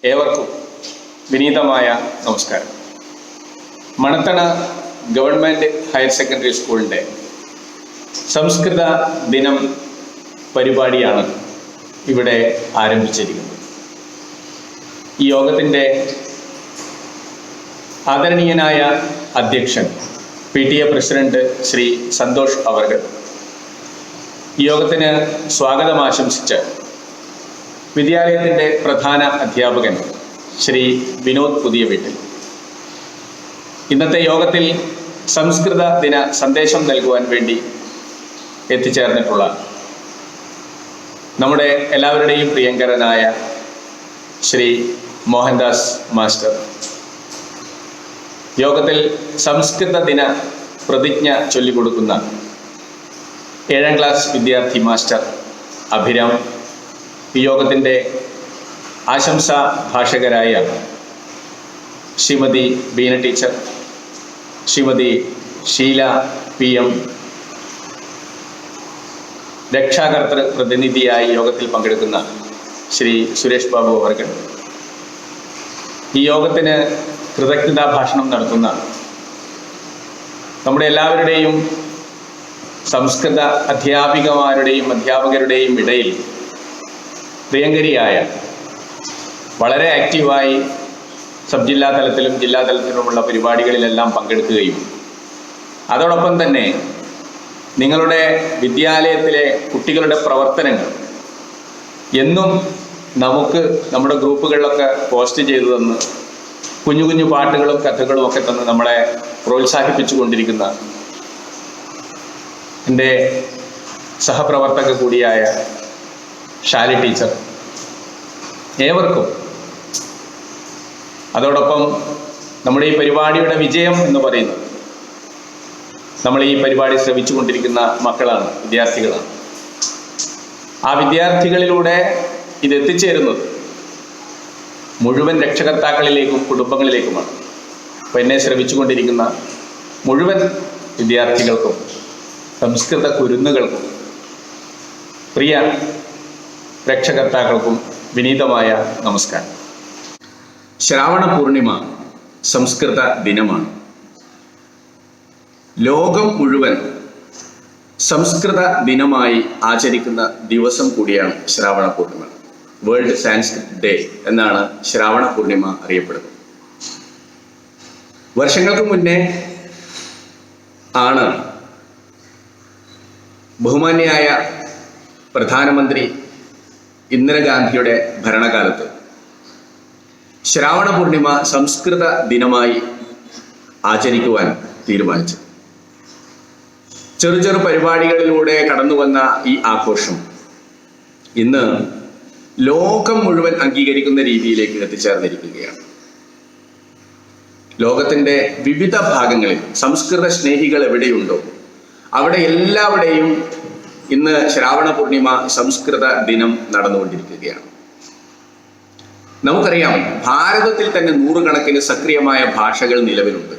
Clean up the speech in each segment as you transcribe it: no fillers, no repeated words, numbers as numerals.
ഏവർക്കും വിനീതമായ നമസ്കാരം. മണത്തണ ഗവൺമെൻറ് ഹയർ സെക്കൻഡറി സ്കൂളിൻ്റെ സംസ്കൃത ദിനം പരിപാടിയാണ് ഇവിടെ ആരംഭിച്ചിരിക്കുന്നത്. ഈ യോഗത്തിൻ്റെ ആദരണീയനായ അധ്യക്ഷൻ PTA പ്രസിഡന്റ് ശ്രീ സന്തോഷ് അവർകൾ ഈ യോഗത്തിന് സ്വാഗതം ആശംസിച്ച് വിദ്യാലയത്തിൻ്റെ പ്രധാന അധ്യാപകൻ ശ്രീ വിനോദ് പുതിയ വീട്ടിൽ ഇന്നത്തെ യോഗത്തിൽ സംസ്കൃത ദിന സന്ദേശം നൽകുവാൻ വേണ്ടി എത്തിച്ചേർന്നിട്ടുള്ള നമ്മുടെ എല്ലാവരുടെയും പ്രിയങ്കരനായ ശ്രീ മോഹൻദാസ് മാസ്റ്റർ, യോഗത്തിൽ സംസ്കൃത ദിന പ്രതിജ്ഞ ചൊല്ലിക്കൊടുക്കുന്ന 7ാം ക്ലാസ് വിദ്യാർത്ഥി മാസ്റ്റർ അഭിരാം, ഈ യോഗത്തിൻ്റെ ആശംസാ ഭാഷകരായ ശ്രീമതി ബീന ടീച്ചർ, ശ്രീമതി ഷീല PM, രക്ഷാകർതൃ പ്രതിനിധിയായി യോഗത്തിൽ പങ്കെടുക്കുന്ന ശ്രീ സുരേഷ് ബാബു അവർകൾ, ഈ യോഗത്തിന് കൃതജ്ഞതാ ഭാഷണം നടത്തുന്ന നമ്മുടെ എല്ലാവരുടെയും സംസ്കൃത അധ്യാപികമാരുടെയും അധ്യാപകരുടെയും ഇടയിൽ പ്രിയങ്കരിയായ, വളരെ ആക്റ്റീവായി സബ് ജില്ലാ തലത്തിലും ജില്ലാ തലത്തിലുമുള്ള പരിപാടികളിലെല്ലാം പങ്കെടുക്കുകയും അതോടൊപ്പം തന്നെ നിങ്ങളുടെ വിദ്യാലയത്തിലെ കുട്ടികളുടെ പ്രവർത്തനങ്ങൾ എന്നും നമുക്ക് നമ്മുടെ ഗ്രൂപ്പുകളിലൊക്കെ പോസ്റ്റ് ചെയ്തു തന്ന് കുഞ്ഞു കുഞ്ഞു പാട്ടുകളും കഥകളും ഒക്കെ തന്ന് നമ്മളെ പ്രോത്സാഹിപ്പിച്ചു കൊണ്ടിരിക്കുന്ന എൻ്റെ സഹപ്രവർത്തക കൂടിയായ ഷാലി ടീച്ചർ, ഏവർക്കും, അതോടൊപ്പം നമ്മുടെ ഈ പരിപാടിയുടെ വിജയം എന്ന് പറയുന്നത് നമ്മൾ ഈ പരിപാടി ശ്രമിച്ചു കൊണ്ടിരിക്കുന്ന മക്കളാണ്, വിദ്യാർത്ഥികളാണ്. ആ വിദ്യാർത്ഥികളിലൂടെ ഇത് എത്തിച്ചേരുന്നത് മുഴുവൻ രക്ഷകർത്താക്കളിലേക്കും കുടുംബങ്ങളിലേക്കുമാണ്. അപ്പോൾ എന്നെ ശ്രമിച്ചുകൊണ്ടിരിക്കുന്ന മുഴുവൻ വിദ്യാർത്ഥികൾക്കും സംസ്കൃത കുരുന്നുകൾക്കും പ്രിയ രക്ഷകർത്താക്കൾക്കും വിനീതമായ നമസ്കാരം. ശ്രാവണ പൂർണിമ സംസ്കൃത ദിനമാണ്. ലോകം മുഴുവൻ സംസ്കൃത ദിനമായി ആചരിക്കുന്ന ദിവസം കൂടിയാണ് ശ്രാവണ പൂർണിമ. വേൾഡ് സാൻസ്ക്രിറ്റ് ഡേ എന്നാണ് ശ്രാവണ പൂർണിമ അറിയപ്പെടുന്നത്. വർഷങ്ങൾക്ക് മുന്നേ ആണ് ബഹുമാന്യയായ പ്രധാനമന്ത്രി ഇന്ദിരാഗാന്ധിയുടെ ഭരണകാലത്ത് ശ്രാവണ പൂർണിമ സംസ്കൃത ദിനമായി ആചരിക്കുവാൻ തീരുമാനിച്ചു. ചെറു ചെറു പരിപാടികളിലൂടെ കടന്നു വന്ന ഈ ആഘോഷം ഇന്ന് ലോകം മുഴുവൻ അംഗീകരിക്കുന്ന രീതിയിലേക്ക് എത്തിച്ചേർന്നിരിക്കുകയാണ്. ലോകത്തിൻ്റെ വിവിധ ഭാഗങ്ങളിൽ സംസ്കൃത സ്നേഹികൾ എവിടെയുണ്ടോ അവിടെ എല്ലാവിടെയും ഇന്ന് ശ്രാവണ പൂർണിമ സംസ്കൃത ദിനം നടന്നുകൊണ്ടിരിക്കുകയാണ്. നമുക്കറിയാം, ഭാരതത്തിൽ തന്നെ നൂറുകണക്കിന് സക്രിയമായ ഭാഷകൾ നിലവിലുണ്ട്.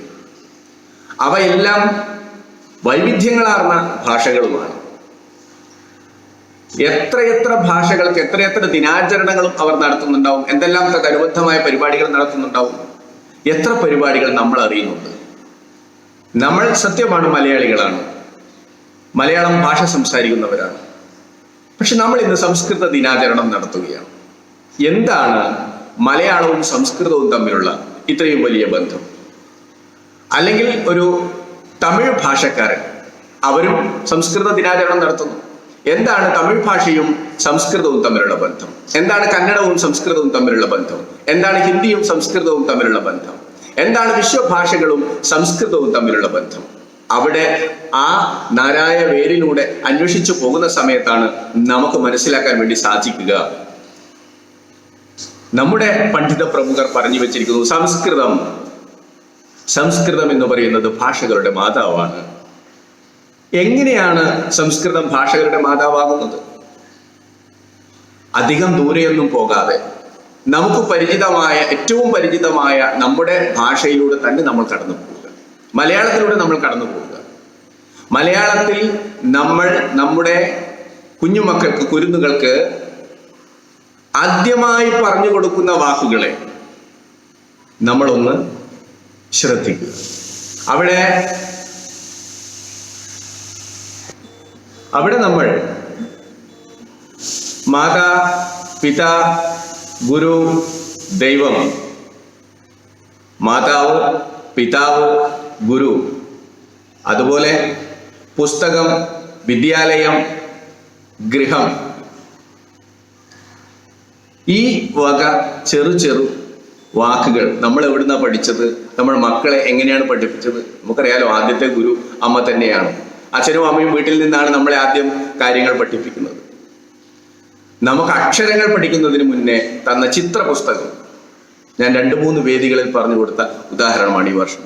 അവയെല്ലാം വൈവിധ്യങ്ങളാർന്ന ഭാഷകളുമാണ്. എത്രയെത്ര ഭാഷകൾക്ക് എത്രയെത്ര ദിനാചരണങ്ങളും അവർ നടത്തുന്നുണ്ടാവും, എന്തെല്ലാം അനുബന്ധമായ പരിപാടികൾ നടത്തുന്നുണ്ടാവും. എത്ര പരിപാടികൾ നമ്മൾ അറിയുന്നുണ്ട്. നമ്മൾ സത്യമാണ് മലയാളികളാണ്, മലയാളം ഭാഷ സംസാരിക്കുന്നവരാണ്. പക്ഷെ നമ്മൾ ഇന്ന് സംസ്കൃത ദിനാചരണം നടത്തുകയാണ്. എന്താണ് മലയാളവും സംസ്കൃതവും തമ്മിലുള്ള ഇത്രയും വലിയ ബന്ധം? അല്ലെങ്കിൽ ഒരു തമിഴ് ഭാഷക്കാരൻ, അവരും സംസ്കൃത ദിനാചരണം നടത്തുന്നു. എന്താണ് തമിഴ് ഭാഷയും സംസ്കൃതവും തമ്മിലുള്ള ബന്ധം? എന്താണ് കന്നഡവും സംസ്കൃതവും തമ്മിലുള്ള ബന്ധം? എന്താണ് ഹിന്ദിയും സംസ്കൃതവും തമ്മിലുള്ള ബന്ധം? എന്താണ് വിശ്വഭാഷകളും സംസ്കൃതവും തമ്മിലുള്ള ബന്ധം? അവിടെ ആ നാരായ വേരിലൂടെ അന്വേഷിച്ചു പോകുന്ന സമയത്താണ് നമുക്ക് മനസ്സിലാക്കാൻ വേണ്ടി സാധിക്കുക. നമ്മുടെ പണ്ഡിത പ്രമുഖർ പറഞ്ഞു വെച്ചിരിക്കുന്നു, സംസ്കൃതം എന്ന് പറയുന്നത് ഭാഷകളുടെ മാതാവാണ്. എങ്ങനെയാണ് സംസ്കൃതം ഭാഷകളുടെ മാതാവാകുന്നത്? അധികം ദൂരെയൊന്നും പോകാതെ നമുക്ക് പരിചിതമായ, ഏറ്റവും പരിചിതമായ നമ്മുടെ ഭാഷയിലൂടെ തന്നെ നമ്മൾ കടന്നു പോവുക. മലയാളത്തിലൂടെ നമ്മൾ കടന്നു പോവുക. മലയാളത്തിൽ നമ്മൾ നമ്മുടെ കുഞ്ഞുമക്കൾക്ക്, കുരുന്നുകൾക്ക് ആദ്യമായി പറഞ്ഞു കൊടുക്കുന്ന വാക്കുകളെ നമ്മളൊന്ന് ശ്രദ്ധിക്കുക. അവിടെ നമ്മൾ മാതാ, പിതാ, ഗുരു, ദൈവം, മാതാവ്, പിതാവ്, ഗുരു, അതുപോലെ പുസ്തകം, വിദ്യാലയം, ഗൃഹം, ഈ വക ചെറു വാക്കുകൾ നമ്മൾ എവിടുന്നാ പഠിച്ചത്? നമ്മൾ മക്കളെ എങ്ങനെയാണ് പഠിപ്പിച്ചത്? നമുക്കറിയാലോ, ആദ്യത്തെ ഗുരു അമ്മ തന്നെയാണ്. അച്ഛനും അമ്മയും വീട്ടിൽ നിന്നാണ് നമ്മളെ ആദ്യം കാര്യങ്ങൾ പഠിപ്പിക്കുന്നത്. നമുക്ക് അക്ഷരങ്ങൾ പഠിക്കുന്നതിന് മുന്നേ തന്ന ചിത്ര പുസ്തകം, ഞാൻ 2-3 വേദികളിൽ പറഞ്ഞു കൊടുത്ത ഉദാഹരണമാണ് ഈ വർഷം.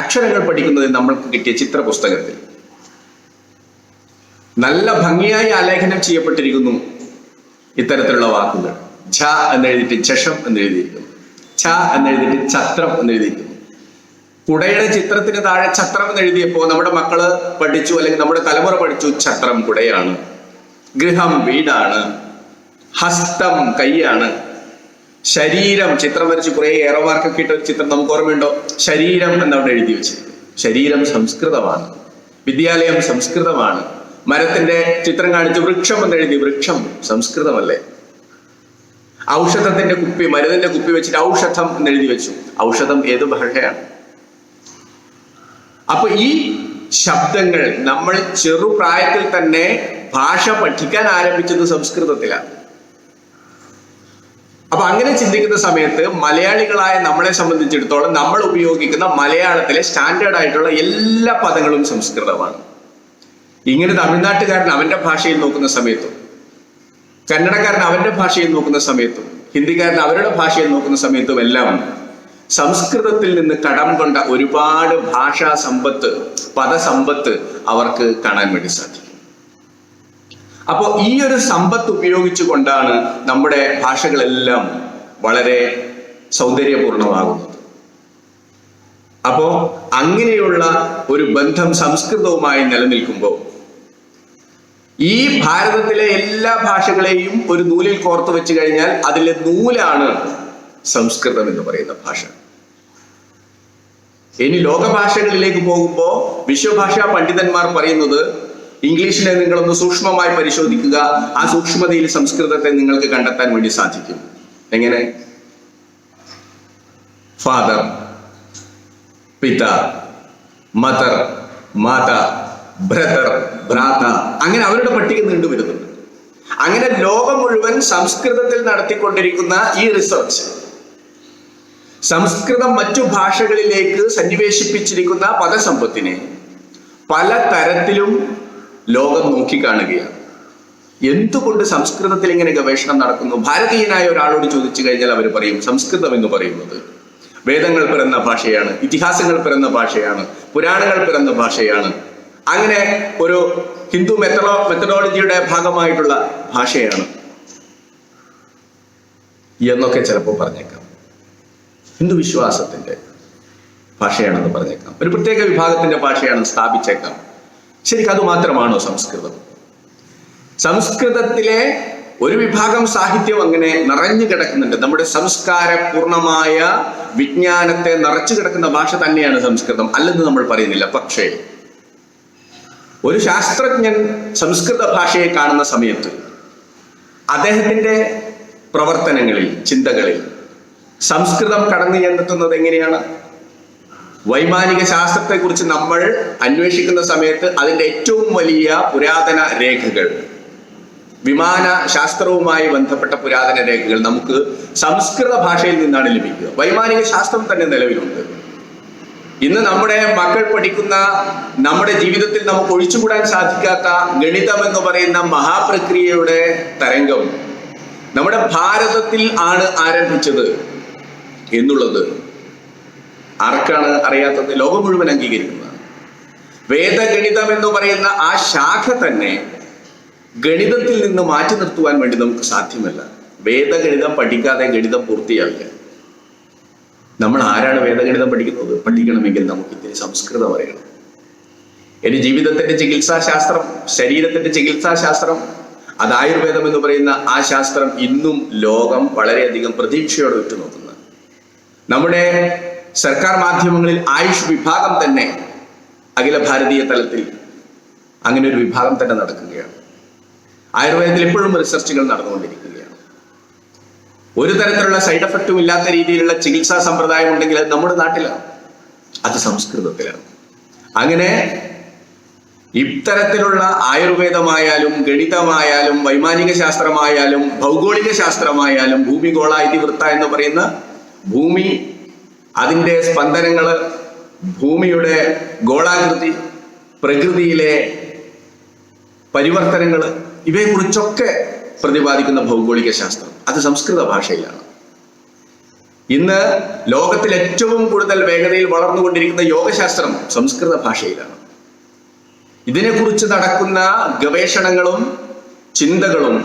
അക്ഷരങ്ങൾ പഠിക്കുന്നതിന് നമ്മൾക്ക് കിട്ടിയ ചിത്ര പുസ്തകത്തിൽ നല്ല ഭംഗിയായി ആലേഖനം ചെയ്യപ്പെട്ടിരിക്കുന്നു ഇത്തരത്തിലുള്ള വാക്കുകൾ. ഝ എന്നെഴുതിയിട്ട് ചഷം എന്നെഴുതിയിരിക്കുന്നു, ഛ എന്നെഴുതിയിട്ട് ഛത്രം എന്നെഴുതിയിരിക്കുന്നു. കുടയുടെ ചിത്രത്തിന് താഴെ ഛത്രം എന്നെഴുതിയപ്പോൾ നമ്മുടെ മക്കള് പഠിച്ചു, അല്ലെങ്കിൽ നമ്മുടെ തലമുറ പഠിച്ചു, ഛത്രം കുടയാണ്, ഗൃഹം വീടാണ്, ഹസ്തം കൈയാണ്, ശരീരം ചിത്രം വരച്ച് കുറെ ഏറവാർക്കൊക്കെ ഇട്ട ഒരു ചിത്രം നമുക്ക് ഓർമ്മയുണ്ടോ? ശരീരം എന്നവിടെ എഴുതി വെച്ചിരിക്കുന്നു. ശരീരം സംസ്കൃതമാണ്. വിദ്യാലയം സംസ്കൃതമാണ്. മരത്തിന്റെ ചിത്രം കാണിച്ച് വൃക്ഷം എന്നെഴുതി, വൃക്ഷം സംസ്കൃതമല്ലേ? ഔഷധത്തിന്റെ കുപ്പി, മരുന്നിന്റെ കുപ്പി വെച്ചിട്ട് ഔഷധം എന്നെഴുതി വെച്ചു. ഔഷധം ഏത് ഭാഷയാണ്? അപ്പൊ ഈ ശബ്ദങ്ങൾ നമ്മൾ ചെറുപ്രായത്തിൽ തന്നെ ഭാഷ പഠിക്കാൻ ആരംഭിച്ചത് സംസ്കൃതത്തിലാണ്. അപ്പൊ അങ്ങനെ ചിന്തിക്കുന്ന സമയത്ത് മലയാളികളായ നമ്മളെ സംബന്ധിച്ചിടത്തോളം നമ്മൾ ഉപയോഗിക്കുന്ന മലയാളത്തിലെ സ്റ്റാൻഡേർഡ് ആയിട്ടുള്ള എല്ലാ പദങ്ങളും സംസ്കൃതമാണ്. ഇങ്ങനെ തമിഴ്നാട്ടുകാരൻ അവന്റെ ഭാഷയിൽ നോക്കുന്ന സമയത്തും, കന്നഡക്കാരൻ അവന്റെ ഭാഷയിൽ നോക്കുന്ന സമയത്തും, ഹിന്ദിക്കാരൻ അവരുടെ ഭാഷയിൽ നോക്കുന്ന സമയത്തും എല്ലാം സംസ്കൃതത്തിൽ നിന്ന് കടം കൊണ്ട ഒരുപാട് ഭാഷാ സമ്പത്ത്, പദസമ്പത്ത് അവർക്ക് കാണാൻ വേണ്ടി സാധിക്കും. അപ്പോ ഈ ഒരു സമ്പത്ത് ഉപയോഗിച്ചുകൊണ്ടാണ് നമ്മുടെ ഭാഷകളെല്ലാം വളരെ സൗന്ദര്യപൂർണമാകുന്നത്. അപ്പോ അങ്ങനെയുള്ള ഒരു ബന്ധം സംസ്കൃതവുമായി നിലനിൽക്കുമ്പോൾ ഈ ഭാരതത്തിലെ എല്ലാ ഭാഷകളെയും ഒരു നൂലിൽ കോർത്തു വെച്ച് കഴിഞ്ഞാൽ അതിലെ നൂലാണ് സംസ്കൃതം എന്ന് പറയുന്ന ഭാഷ. ഇനി ലോകഭാഷകളിലേക്ക് പോകുമ്പോൾ വിശ്വഭാഷാ പണ്ഡിതന്മാർ പറയുന്നത്, ഇംഗ്ലീഷിനെ നിങ്ങളൊന്ന് സൂക്ഷ്മമായി പരിശോധിക്കുക, ആ സൂക്ഷ്മതയിൽ സംസ്കൃതത്തെ നിങ്ങൾക്ക് കണ്ടെത്താൻ വേണ്ടി സാധിക്കും. എങ്ങനെ? ഫാദർ, പിത, മദർ, മാത, ബ്രദർ, ഭ്രാത, അങ്ങനെ അവരുടെ പട്ടിക നീണ്ടുവരുന്നുണ്ട്. അങ്ങനെ ലോകം മുഴുവൻ സംസ്കൃതത്തിൽ നടത്തിക്കൊണ്ടിരിക്കുന്ന ഈ റിസർച്ച്, സംസ്കൃതം മറ്റു ഭാഷകളിലേക്ക് സന്നിവേശിപ്പിച്ചിരിക്കുന്ന പദസമ്പത്തിനെ പല തരത്തിലും ലോകം നോക്കിക്കാണുകയാണ്. എന്തുകൊണ്ട് സംസ്കൃതത്തിൽ ഇങ്ങനെ ഗവേഷണം നടക്കുന്നു? ഭാരതീയനായ ഒരാളോട് ചോദിച്ചു കഴിഞ്ഞാൽ അവർ പറയും, സംസ്കൃതം എന്ന് പറയുന്നത് വേദങ്ങൾ പിറന്ന ഭാഷയാണ്, ഇതിഹാസങ്ങൾ പിറന്ന ഭാഷയാണ്, പുരാണങ്ങൾ പിറന്ന ഭാഷയാണ്, അങ്ങനെ ഒരു ഹിന്ദു മെത്തഡോളജിയുടെ ഭാഗമായിട്ടുള്ള ഭാഷയാണ് എന്നൊക്കെ ചിലപ്പോൾ പറഞ്ഞേക്കാം. ഹിന്ദു വിശ്വാസത്തിന്റെ ഭാഷയാണെന്ന് പറഞ്ഞേക്കാം. ഒരു പ്രത്യേക വിഭാഗത്തിന്റെ ഭാഷയാണെന്ന് സ്ഥാപിച്ചേക്കാം. ശരിക്കും അത് മാത്രമാണോ സംസ്കൃതം? സംസ്കൃതത്തിലെ ഒരു വിഭാഗം സാഹിത്യം അങ്ങനെ നിറഞ്ഞു കിടക്കുന്നുണ്ട്. നമ്മുടെ സംസ്കാരപൂർണമായ വിജ്ഞാനത്തെ നിറച്ചു കിടക്കുന്ന ഭാഷ തന്നെയാണ് സംസ്കൃതം, അല്ലെന്ന് നമ്മൾ പറയുന്നില്ല. പക്ഷേ ഒരു ശാസ്ത്രജ്ഞൻ സംസ്കൃത ഭാഷയെ കാണുന്ന സമയത്ത് അദ്ദേഹത്തിന്റെ പ്രവർത്തനങ്ങളിൽ, ചിന്തകളിൽ സംസ്കൃതം കടന്നു ചെന്നെത്തുന്നത് എങ്ങനെയാണ്? വൈമാനിക ശാസ്ത്രത്തെക്കുറിച്ച് നമ്മൾ അന്വേഷിക്കുന്ന സമയത്ത് അതിന്റെ ഏറ്റവും വലിയ പുരാതന രേഖകൾ, വിമാന ശാസ്ത്രവുമായി ബന്ധപ്പെട്ട പുരാതന രേഖകൾ നമുക്ക് സംസ്കൃത ഭാഷയിൽ നിന്നാണ് ലഭിക്കുക. വൈമാനിക ശാസ്ത്രം തന്നെ നിലവിലുണ്ട്. ഇന്ന് നമ്മുടെ മക്കൾ പഠിക്കുന്ന, നമ്മുടെ ജീവിതത്തിൽ നമുക്ക് ഒഴിച്ചുകൂടാൻ സാധിക്കാത്ത ഗണിതം എന്ന് പറയുന്ന മഹാപ്രക്രിയയുടെ തരംഗം നമ്മുടെ ഭാരതത്തിൽ ആണ് ആരംഭിച്ചത് എന്നുള്ളത് ആർക്കാണ് അറിയാത്തത്? ലോകം മുഴുവൻ അംഗീകരിക്കുന്നതാണ്. വേദഗണിതം എന്ന് പറയുന്ന ആ ശാഖ തന്നെ ഗണിതത്തിൽ നിന്ന് മാറ്റി നിർത്തുവാൻ വേണ്ടി നമുക്ക് സാധ്യമല്ല. വേദഗണിതം പഠിക്കാതെ ഗണിതം പൂർത്തിയാവില്ല. നമ്മൾ ആരാണ് വേദഗണിതം പഠിക്കുന്നത്? പഠിക്കണമെങ്കിൽ നമുക്ക് ഇത്തിരി സംസ്കൃതം അറിയണം. ഇനി ജീവിതത്തിന്റെ ചികിത്സാശാസ്ത്രം, ശരീരത്തിന്റെ ചികിത്സാശാസ്ത്രം, അത് ആയുർവേദം എന്ന് പറയുന്ന ആ ശാസ്ത്രം ഇന്നും ലോകം വളരെയധികം പ്രതീക്ഷയോടെ ഉറ്റുനോക്കുന്നത്. നമ്മുടെ സർക്കാർ മാധ്യമങ്ങളിൽ ആയുഷ് വിഭാഗം തന്നെ അഖില ഭാരതീയ തലത്തിൽ അങ്ങനെ ഒരു വിഭാഗം തന്നെ നടക്കുകയാണ്. ആയുർവേദത്തിൽ ഇപ്പോഴും റിസർച്ചുകൾ നടന്നുകൊണ്ടിരിക്കുകയാണ്. ഒരു തരത്തിലുള്ള സൈഡ് എഫക്റ്റും ഇല്ലാത്ത രീതിയിലുള്ള ചികിത്സാ സമ്പ്രദായം ഉണ്ടെങ്കിൽ അത് നമ്മുടെ നാട്ടിലാണ്, അത് സംസ്കൃതത്തിലാണ്. അങ്ങനെ ഇത്തരത്തിലുള്ള ആയുർവേദമായാലും ഗണിതമായാലും വൈമാനിക ശാസ്ത്രമായാലും ഭൗഗോളിക ശാസ്ത്രമായാലും ഭൂമിഗോള ഇതിവൃത്ത എന്ന് പറയുന്ന ഭൂമി, അതിൻ്റെ സ്പന്ദനങ്ങള്, ഭൂമിയുടെ ഗോളാകൃതി, പ്രകൃതിയിലെ പരിവർത്തനങ്ങൾ, ഇവയെക്കുറിച്ചൊക്കെ പ്രതിപാദിക്കുന്ന ഭൗഗോളിക ശാസ്ത്രം അത് സംസ്കൃത ഭാഷയിലാണ്. ഇന്ന് ലോകത്തിൽ ഏറ്റവും കൂടുതൽ വേഗതയിൽ വളർന്നുകൊണ്ടിരിക്കുന്ന യോഗശാസ്ത്രം സംസ്കൃത ഭാഷയിലാണ്. ഇതിനെക്കുറിച്ച് നടക്കുന്ന ഗവേഷണങ്ങളും ചിന്തകളും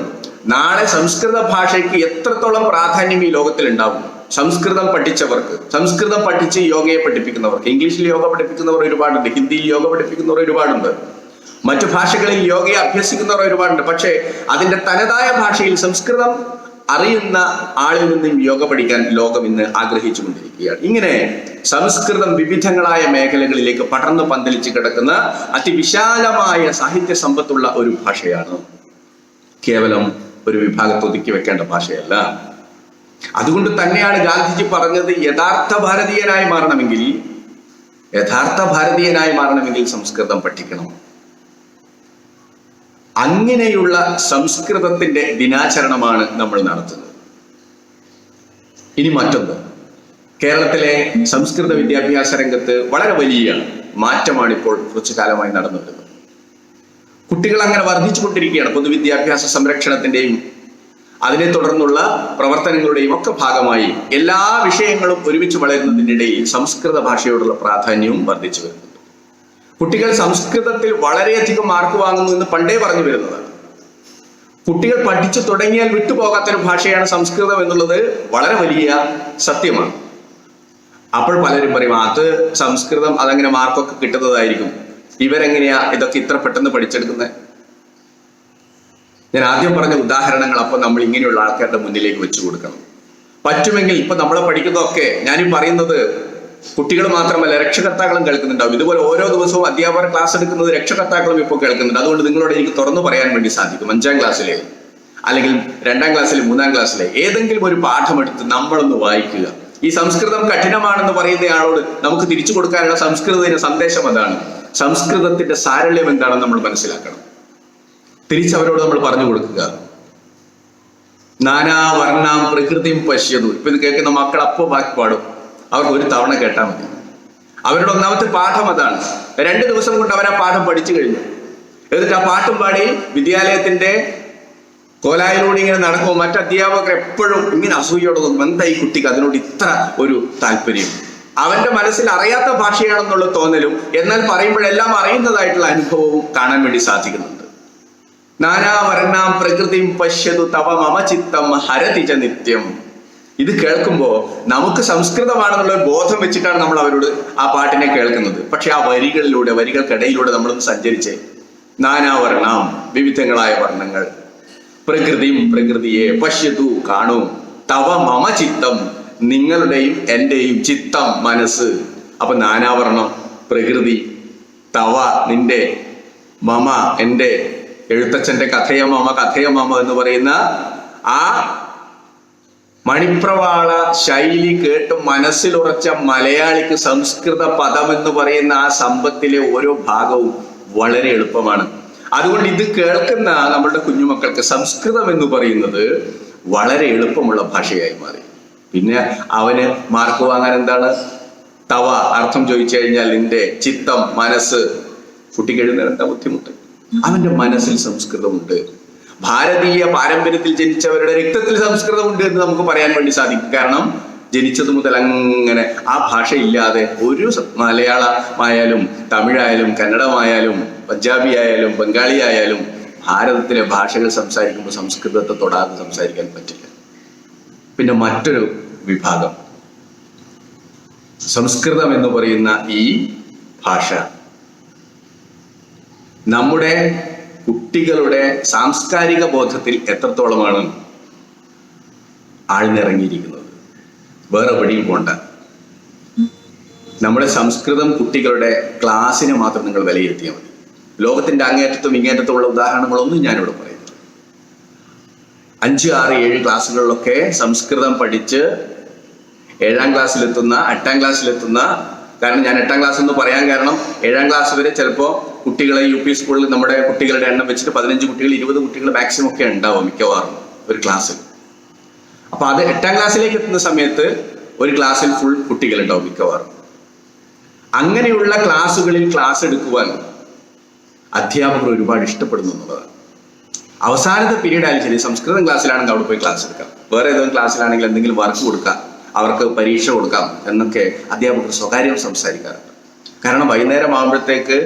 നാളെ സംസ്കൃത ഭാഷയ്ക്ക് എത്രത്തോളം പ്രാധാന്യം ഈ ലോകത്തിൽ ഉണ്ടാവും. സംസ്കൃതം പഠിച്ചവർക്ക്, സംസ്കൃതം പഠിച്ച് യോഗയെ പഠിപ്പിക്കുന്നവർക്ക്, ഇംഗ്ലീഷിൽ യോഗ പഠിപ്പിക്കുന്നവർ ഒരുപാടുണ്ട്, ഹിന്ദിയിൽ യോഗ പഠിപ്പിക്കുന്നവർ ഒരുപാടുണ്ട്, മറ്റു ഭാഷകളിൽ യോഗയെ അഭ്യസിക്കുന്നവർ ഒരുപാടുണ്ട്. പക്ഷേ അതിൻ്റെ തനതായ ഭാഷയിൽ സംസ്കൃതം അറിയുന്ന ആളിൽ നിന്നും യോഗ പഠിക്കാൻ ലോകം ഇന്ന് ആഗ്രഹിച്ചുകൊണ്ടിരിക്കുകയാണ്. ഇങ്ങനെ സംസ്കൃതം വിവിധങ്ങളായ മേഖലകളിലേക്ക് പടർന്നു പന്തലിച്ച് കിടക്കുന്ന അതിവിശാലമായ സാഹിത്യ സമ്പത്തുള്ള ഒരു ഭാഷയാണ്. കേവലം ഒരു വിഭാഗത്ത് ഒതുക്കി വെക്കേണ്ട ഭാഷയല്ല. അതുകൊണ്ട് തന്നെയാണ് ഗാന്ധിജി പറഞ്ഞത്, യഥാർത്ഥ ഭാരതീയനായി മാറണമെങ്കിൽ സംസ്കൃതം പഠിക്കണം. അങ്ങനെയുള്ള സംസ്കൃതത്തിന്റെ ദിനാചരണമാണ് നമ്മൾ നടത്തുന്നത്. ഇനി മറ്റൊന്ന്, കേരളത്തിലെ സംസ്കൃത വിദ്യാഭ്യാസ രംഗത്ത് വളരെ വലിയ മാറ്റമാണ് ഇപ്പോൾ കുറച്ചു കാലമായി നടന്നു വരുന്നത്. കുട്ടികൾ അങ്ങനെ വർദ്ധിച്ചുകൊണ്ടിരിക്കുകയാണ്. പൊതുവിദ്യാഭ്യാസ സംരക്ഷണത്തിന്റെയും അതിനെ തുടർന്നുള്ള പ്രവർത്തനങ്ങളുടെയും ഒക്കെ ഭാഗമായി എല്ലാ വിഷയങ്ങളും ഒരുമിച്ച് വളരുന്നതിനിടയിൽ സംസ്കൃത ഭാഷയോടുള്ള പ്രാധാന്യവും വർദ്ധിച്ചു വരുന്നുണ്ട്. കുട്ടികൾ സംസ്കൃതത്തിൽ വളരെയധികം മാർക്ക് വാങ്ങുന്നു എന്ന് പണ്ടേ പറഞ്ഞു വരുന്നതാണ്. കുട്ടികൾ പഠിച്ചു തുടങ്ങിയാൽ വിട്ടുപോകാത്തൊരു ഭാഷയാണ് സംസ്കൃതം എന്നുള്ളത് വളരെ വലിയ സത്യമാണ്. അപ്പോൾ പലരും പറയും, അത് സംസ്കൃതം അതങ്ങനെ മാർക്കൊക്കെ കിട്ടുന്നതായിരിക്കും, ഇവരെങ്ങനെയാ ഇതൊക്കെ ഇത്ര പെട്ടെന്ന് പഠിച്ചെടുക്കുന്നത്? ഞാൻ ആദ്യം പറഞ്ഞ ഉദാഹരണങ്ങൾ അപ്പോൾ നമ്മൾ ഇങ്ങനെയുള്ള ആൾക്കാരുടെ മുന്നിലേക്ക് വെച്ചു കൊടുക്കണം. പറ്റുമെങ്കിൽ ഇപ്പൊ നമ്മളെ പഠിക്കുന്നതൊക്കെ ഞാനീ പറയുന്നത് കുട്ടികൾ മാത്രമല്ല, രക്ഷകർത്താക്കളും കേൾക്കുന്നുണ്ടാവും. ഇതുപോലെ ഓരോ ദിവസവും അധ്യാപകർ ക്ലാസ് എടുക്കുന്നത് രക്ഷകർത്താക്കളും ഇപ്പോൾ കേൾക്കുന്നുണ്ട്. അതുകൊണ്ട് നിങ്ങളോട് എനിക്ക് തുറന്നു പറയാൻ വേണ്ടി സാധിക്കും, 5ാം ക്ലാസ്സിലെ അല്ലെങ്കിൽ 2ാം ക്ലാസ്സിലെ 3ാം ക്ലാസ്സിലെ ഏതെങ്കിലും ഒരു പാഠമെടുത്ത് നമ്മളൊന്ന് വായിക്കുക. ഈ സംസ്കൃതം കഠിനമാണെന്ന് പറയുന്ന ആളോട് നമുക്ക് തിരിച്ചു കൊടുക്കാനുള്ള സംസ്കൃതത്തിന്റെ സന്ദേശം അതാണ്. സംസ്കൃതത്തിന്റെ സാരല്യം എന്താണെന്ന് നമ്മൾ മനസ്സിലാക്കണം. തിരിച്ചവരോട് നമ്മൾ പറഞ്ഞു കൊടുക്കുക. നാനാവർണ്ണാം പ്രകൃതിം പശ്യതു. ഇപ്പൊ ഇത് കേൾക്കുന്ന മക്കൾ അപ്പോൾ ബാക്കി പാടും, അവർക്ക് ഒരു തവണ കേട്ടാൽ മതി. അവരുടെ ഒന്നാമത്തെ പാഠം അതാണ്. 2 ദിവസം കൊണ്ട് അവർ ആ പാഠം പഠിച്ചു കഴിഞ്ഞു. എന്നിട്ട് ആ പാട്ടും പാടി വിദ്യാലയത്തിന്റെ കോലായിലൂടെ ഇങ്ങനെ നടക്കുമ്പോൾ മറ്റ് അധ്യാപകർ എപ്പോഴും ഇങ്ങനെ അസൂയോടെ തോന്നും, എന്താ ഈ കുട്ടിക്ക് അതിനോട് ഇത്ര ഒരു താല്പര്യം. അവന്റെ മനസ്സിൽ അറിയാത്ത ഭാഷയാണെന്നുള്ള തോന്നലും എന്നാൽ പറയുമ്പോഴെല്ലാം അറിയുന്നതായിട്ടുള്ള അനുഭവവും കാണാൻ വേണ്ടി സാധിക്കുന്നുണ്ട്. നാനാവർണ്ണാം പ്രകൃതിം പശ്യതു തവ മമ ചിത്തം ഹരതിജ നിത്യം. ഇത് കേൾക്കുമ്പോ നമുക്ക് സംസ്കൃതമാണെന്നുള്ള ബോധം വെച്ചിട്ടാണ് നമ്മൾ അവരോട് ആ പാട്ടിനെ കേൾക്കുന്നത്. പക്ഷെ ആ വരികൾക്കിടയിലൂടെ നമ്മളൊന്ന് സഞ്ചരിച്ചേ. നാനാവർണ്ണാം, വിവിധങ്ങളായ വർണ്ണങ്ങൾ, പ്രകൃതിയും പ്രകൃതിയെ, പശ്യതു കാണൂ, തവ മമ ചിത്തം, നിങ്ങളുടെയും എന്റെയും ചിത്തം മനസ്സ്. അപ്പൊ നാനാവർണം പ്രകൃതി, തവ നിന്റെ, മമ എന്റെ, എഴുത്തച്ഛന്റെ കഥയമമ എന്ന് പറയുന്ന ആ മണിപ്രവാള ശൈലി കേട്ട് മനസ്സിലുറച്ച മലയാളിക്ക് സംസ്കൃത പദം എന്ന് പറയുന്ന ആ സമ്പത്തിലെ ഓരോ ഭാഗവും വളരെ എളുപ്പമാണ്. അതുകൊണ്ട് ഇത് കേൾക്കുന്ന നമ്മളുടെ കുഞ്ഞുമക്കൾക്ക് സംസ്കൃതം എന്ന് പറയുന്നത് വളരെ എളുപ്പമുള്ള ഭാഷയായി മാറി. പിന്നെ അവന് മാർക്ക് വാങ്ങാൻ എന്താണ്? തവ അർത്ഥം ചോദിച്ചു കഴിഞ്ഞാൽ നിന്റെ, ചിത്തം മനസ്സ്. കുട്ടിക്ക് എഴുതാൻ എന്താ ബുദ്ധിമുട്ട്? അവന്റെ മനസ്സിൽ സംസ്കൃതമുണ്ട്. ഭാരതീയ പാരമ്പര്യത്തിൽ ജനിച്ചവരുടെ രക്തത്തിൽ സംസ്കൃതമുണ്ട് എന്ന് നമുക്ക് പറയാൻ വേണ്ടി സാധിക്കും. കാരണം ജനിച്ചത് മുതൽ അങ്ങനെ ആ ഭാഷ ഇല്ലാതെ ഒരു മലയാളമായാലും തമിഴായാലും കന്നഡമായാലും പഞ്ചാബി ആയാലും ബംഗാളി ആയാലും ഭാരതത്തിലെ ഭാഷകൾ സംസാരിക്കുമ്പോൾ സംസ്കൃതത്തെ തൊടാതെ സംസാരിക്കാൻ പറ്റില്ല. പിന്നെ മറ്റൊരു വിഭാഗം, സംസ്കൃതം എന്ന് പറയുന്ന ഈ ഭാഷ നമ്മുടെ കുട്ടികളുടെ സാംസ്കാരിക ബോധത്തിൽ എത്രത്തോളമാണ് ആഴ്ന്നിറങ്ങിയിരിക്കുന്നത്. വേറെ എവിടെയും പോണ്ട. നമ്മുടെ സംസ്കൃതം കുട്ടികളുടെ ക്ലാസ്സിനെ മാത്രം നിങ്ങൾ വിലയിരുത്തിയാൽ മതി. ലോകത്തിന്റെ അങ്ങേറ്റത്തും ഇങ്ങേറ്റത്തുമുള്ള ഉദാഹരണങ്ങളൊന്നും ഞാനിവിടെ പറയുന്നത്. 5, 6, 7 ക്ലാസ്സുകളിലൊക്കെ സംസ്കൃതം പഠിച്ച് 7ാം ക്ലാസ്സിലെത്തുന്ന 8ാം ക്ലാസ്സിലെത്തുന്ന, കാരണം ഞാൻ 8ാം ക്ലാസ് എന്ന് പറയാൻ കാരണം 7ാം ക്ലാസ് വരെ ചിലപ്പോൾ കുട്ടികളെ UP സ്കൂളിൽ നമ്മുടെ കുട്ടികളുടെ എണ്ണം വെച്ചിട്ട് 15 കുട്ടികൾ 20 കുട്ടികൾ മാക്സിമം ഒക്കെ ഉണ്ടാവും മിക്കവാറും ഒരു ക്ലാസ്സിൽ. അപ്പൊ അത് 8ാം ക്ലാസ്സിലേക്ക് എത്തുന്ന സമയത്ത് ഒരു ക്ലാസ്സിൽ ഫുൾ കുട്ടികളുണ്ടാവും മിക്കവാറും. അങ്ങനെയുള്ള ക്ലാസ്സുകളിൽ ക്ലാസ് എടുക്കുവാൻ അധ്യാപകർ ഒരുപാട് ഇഷ്ടപ്പെടുന്നു എന്നുള്ളതാണ്. അവസാനത്തെ പീരീഡ് ആയാലും ശരി, സംസ്കൃതം ക്ലാസ്സിലാണെങ്കിൽ അവിടെ പോയി ക്ലാസ് എടുക്കാം, വേറെ ഏതെങ്കിലും ക്ലാസ്സിലാണെങ്കിൽ എന്തെങ്കിലും വർക്ക് കൊടുക്കാം, അവർക്ക് പരീക്ഷ കൊടുക്കാം എന്നൊക്കെ അധ്യാപകർ സ്വകാര്യം സംസാരിക്കാറുണ്ട്. കാരണം വൈകുന്നേരം ആകുമ്പോഴത്തേക്ക്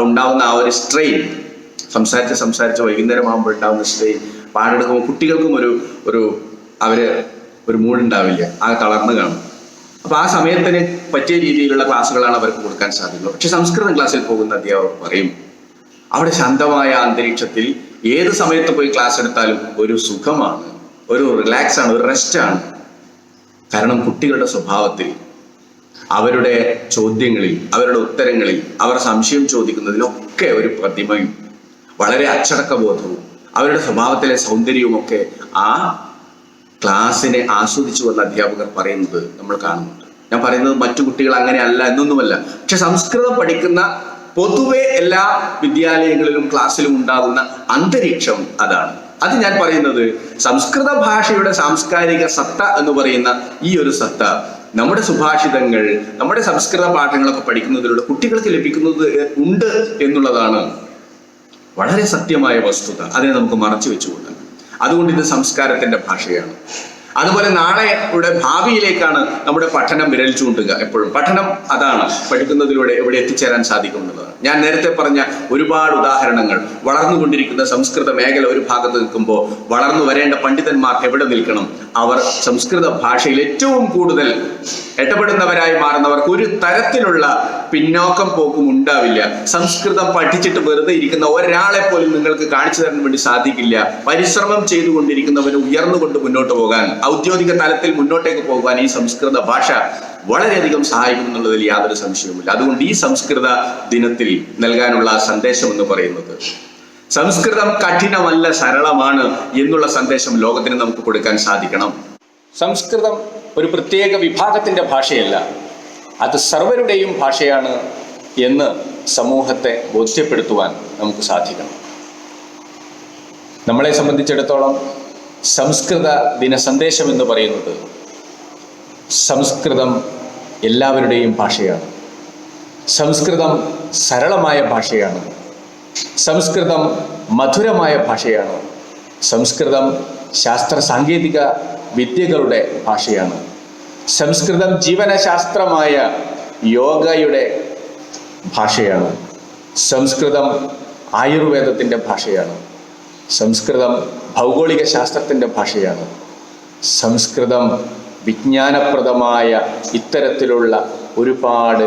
ഉണ്ടാവുന്ന ആ ഒരു സ്ട്രെയിൻ, സംസാരിച്ച് വൈകുന്നേരം ആകുമ്പോൾ ഉണ്ടാവുന്ന സ്ട്രെയിൻ, പാടെടുക്കുമ്പോൾ കുട്ടികൾക്കും ഒരു മൂടുണ്ടാവില്ല, ആ തളർന്നു കാണും. അപ്പൊ ആ സമയത്തിന് പറ്റിയ രീതിയിലുള്ള ക്ലാസ്സുകളാണ് അവർക്ക് കൊടുക്കാൻ സാധിക്കുന്നത്. പക്ഷെ സംസ്കൃതം ക്ലാസ്സിൽ പോകുന്ന അധ്യാപകർ പറയും, അവിടെ ശാന്തമായ അന്തരീക്ഷത്തിൽ ഏത് സമയത്ത് പോയി ക്ലാസ് എടുത്താലും ഒരു സുഖമാണ്, ഒരു റിലാക്സ് ആണ്, ഒരു റെസ്റ്റ് ആണ്. കാരണം കുട്ടികളുടെ സ്വഭാവത്തിൽ, അവരുടെ ചോദ്യങ്ങളിൽ, അവരുടെ ഉത്തരങ്ങളിൽ, അവർ സംശയം ചോദിക്കുന്നതിലൊക്കെ ഒരു പ്രതിമയും വളരെ അച്ചടക്കബോധവും അവരുടെ സ്വഭാവത്തിലെ സൗന്ദര്യവും ഒക്കെ ആ ക്ലാസ്സിനെ ആസ്വദിച്ചു വന്ന അധ്യാപകർ പറയുന്നത് നമ്മൾ കാണുന്നുണ്ട്. ഞാൻ പറയുന്നത് മറ്റു കുട്ടികൾ അങ്ങനെയല്ല എന്നൊന്നുമല്ല. പക്ഷെ സംസ്കൃതം പഠിക്കുന്ന പൊതുവെ എല്ലാ വിദ്യാലയങ്ങളിലും ക്ലാസ്സിലും ഉണ്ടാകുന്ന അന്തരീക്ഷം അതാണ്. അത് ഞാൻ പറയുന്നത് സംസ്കൃത ഭാഷയുടെ സാംസ്കാരിക സത്ത എന്ന് പറയുന്ന ഈ ഒരു സത്ത നമ്മുടെ സുഭാഷിതങ്ങൾ, നമ്മുടെ സംസ്കൃത പാഠങ്ങളൊക്കെ പഠിക്കുന്നതിലൂടെ കുട്ടികൾക്ക് ലഭിക്കുന്നത് ഉണ്ട് എന്നുള്ളതാണ് വളരെ സത്യമായ വസ്തുത. അതിനെ നമുക്ക് മറച്ചു വെച്ചുകൊണ്ട്, അതുകൊണ്ട് ഇത് സംസ്കാരത്തിന്റെ ഭാഷയാണ്. അതുപോലെ നാളെയുടെ ഭാവിയിലേക്കാണ് നമ്മുടെ പഠനം വിരൽ ചൂണ്ടുക. എപ്പോഴും പഠനം അതാണ്, പഠിക്കുന്നതിലൂടെ എവിടെ എത്തിച്ചേരാൻ സാധിക്കും എന്നുള്ളതാണ്. ഞാൻ നേരത്തെ പറഞ്ഞ ഒരുപാട് ഉദാഹരണങ്ങൾ, വളർന്നുകൊണ്ടിരിക്കുന്ന സംസ്കൃത മേഖല ഒരു ഭാഗത്ത് നിൽക്കുമ്പോൾ വളർന്നു വരേണ്ട പണ്ഡിതന്മാർ എവിടെ നിൽക്കണം? അവർ സംസ്കൃത ഭാഷയിൽ ഏറ്റവും കൂടുതൽ ഇടപെടുന്നവരായി മാറുന്നവർക്ക് ഒരു തരത്തിലുള്ള പിന്നോക്കം പോക്കും ഉണ്ടാവില്ല. സംസ്കൃതം പഠിച്ചിട്ട് വെറുതെ ഇരിക്കുന്ന ഒരാളെ പോലും നിങ്ങൾക്ക് കാണിച്ചു തരാൻ വേണ്ടി സാധിക്കില്ല. പരിശ്രമം ചെയ്തുകൊണ്ടിരിക്കുന്നവന് ഉയർന്നുകൊണ്ട് മുന്നോട്ട് പോകാൻ, ഔദ്യോഗിക തലത്തിൽ മുന്നോട്ടേക്ക് പോകാൻ ഈ സംസ്കൃത ഭാഷ വളരെയധികം സഹായിക്കും എന്നുള്ളതിൽ യാതൊരു സംശയവുമില്ല. അതുകൊണ്ട് ഈ സംസ്കൃത ദിനത്തിൽ നൽകാനുള്ള സന്ദേശം എന്ന് പറയുന്നത്, സംസ്കൃതം കഠിനമല്ല, സരളമാണ് എന്നുള്ള സന്ദേശം ലോകത്തിന് നമുക്ക് കൊടുക്കാൻ സാധിക്കണം. സംസ്കൃതം ഒരു പ്രത്യേക വിഭാഗത്തിന്റെ ഭാഷയല്ല, അത് സർവരുടെയും ഭാഷയാണ് എന്ന് സമൂഹത്തെ ബോധ്യപ്പെടുത്തുവാൻ നമുക്ക് സാധിക്കണം. നമ്മളെ സംബന്ധിച്ചിടത്തോളം സംസ്കൃത ദിന സന്ദേശം എന്ന് പറയുന്നത്, സംസ്കൃതം എല്ലാവരുടെയും ഭാഷയാണ്, സംസ്കൃതം സരളമായ ഭാഷയാണ്, സംസ്കൃതം മധുരമായ ഭാഷയാണ്, സംസ്കൃതം ശാസ്ത്ര സാങ്കേതിക വിദ്യകളുടെ ഭാഷയാണ്, സംസ്കൃതം ജീവനശാസ്ത്രമായ യോഗയുടെ ഭാഷയാണ്, സംസ്കൃതം ആയുർവേദത്തിൻ്റെ ഭാഷയാണ്, സംസ്കൃതം ഭൗഗോളിക ശാസ്ത്രത്തിൻ്റെ ഭാഷയാണ്, സംസ്കൃതം വിജ്ഞാനപ്രദമായ ഇത്തരത്തിലുള്ള ഒരുപാട്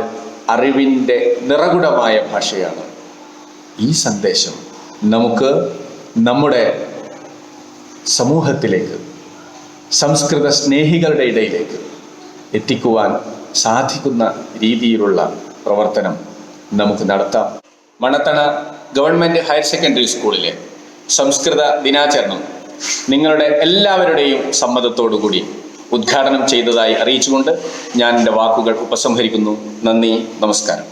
അറിവിൻ്റെ നിറകുടമായ ഭാഷയാണ്. ഈ സന്ദേശം നമുക്ക് നമ്മുടെ സമൂഹത്തിലേക്ക്, സംസ്കൃത സ്നേഹികളുടെ ഇടയിലേക്ക് എത്തിക്കുവാൻ സാധിക്കുന്ന രീതിയിലുള്ള പ്രവർത്തനം നമുക്ക് നടത്താം. മണത്തണ ഗവൺമെൻറ് ഹയർ സെക്കൻഡറി സ്കൂളിലെ സംസ്കൃത ദിനാചരണം നിങ്ങളുടെ എല്ലാവരുടെയും സമ്മതത്തോടുകൂടി ഉദ്ഘാടനം ചെയ്തതായി അറിയിച്ചുകൊണ്ട് ഞാൻ എൻ്റെ വാക്കുകൾ ഉപസംഹരിക്കുന്നു. നന്ദി, നമസ്കാരം.